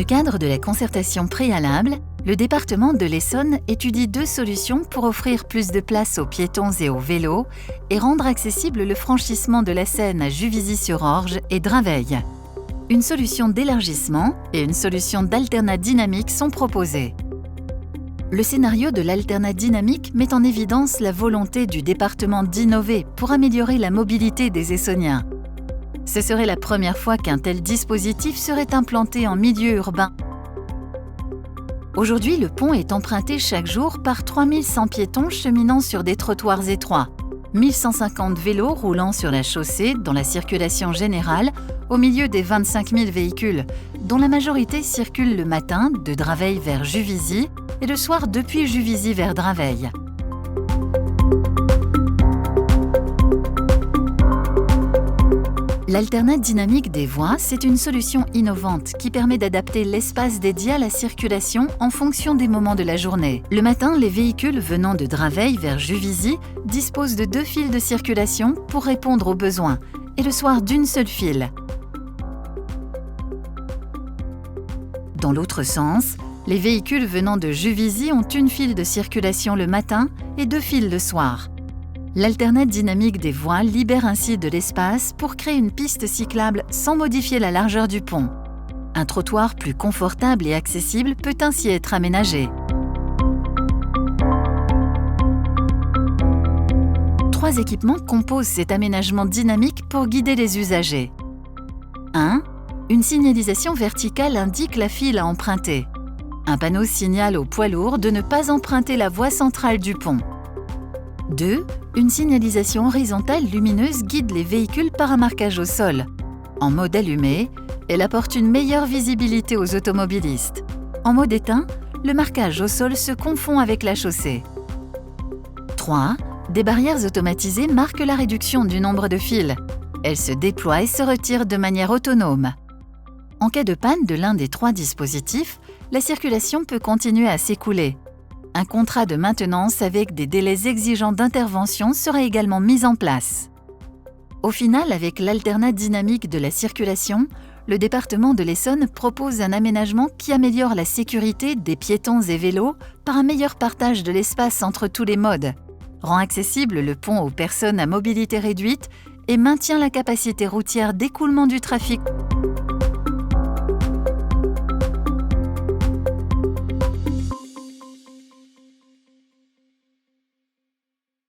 le cadre de la concertation préalable, le département de l'Essonne étudie 2 solutions pour offrir plus de place aux piétons et aux vélos et rendre accessible le franchissement de la Seine à Juvisy-sur-Orge et Draveil. Une solution d'élargissement et une solution d'alternat dynamique sont proposées. Le scénario de l'alternat dynamique met en évidence la volonté du département d'innover pour améliorer la mobilité des Essonniens. Ce serait la première fois qu'un tel dispositif serait implanté en milieu urbain. Aujourd'hui, le pont est emprunté chaque jour par 3100 piétons cheminant sur des trottoirs étroits, 1150 vélos roulant sur la chaussée dans la circulation générale au milieu des 25 000 véhicules, dont la majorité circulent le matin de Draveil vers Juvisy et le soir depuis Juvisy vers Draveil. L'alternat dynamique des voies, c'est une solution innovante qui permet d'adapter l'espace dédié à la circulation en fonction des moments de la journée. Le matin, les véhicules venant de Draveil vers Juvisy disposent de 2 files de circulation pour répondre aux besoins, et le soir d'une seule file. Dans l'autre sens, les véhicules venant de Juvisy ont une file de circulation le matin et 2 files le soir. L'alternat dynamique des voies libère ainsi de l'espace pour créer une piste cyclable sans modifier la largeur du pont. Un trottoir plus confortable et accessible peut ainsi être aménagé. 3 équipements composent cet aménagement dynamique pour guider les usagers. 1. Une signalisation verticale indique la file à emprunter. Un panneau signale aux poids lourds de ne pas emprunter la voie centrale du pont. 2. Une signalisation horizontale lumineuse guide les véhicules par un marquage au sol. En mode allumé, elle apporte une meilleure visibilité aux automobilistes. En mode éteint, le marquage au sol se confond avec la chaussée. 3. Des barrières automatisées marquent la réduction du nombre de files. Elles se déploient et se retirent de manière autonome. En cas de panne de l'un des 3 dispositifs, la circulation peut continuer à s'écouler. Un contrat de maintenance avec des délais exigeants d'intervention sera également mis en place. Au final, avec l'alternat dynamique de la circulation, le département de l'Essonne propose un aménagement qui améliore la sécurité des piétons et vélos par un meilleur partage de l'espace entre tous les modes, rend accessible le pont aux personnes à mobilité réduite et maintient la capacité routière d'écoulement du trafic.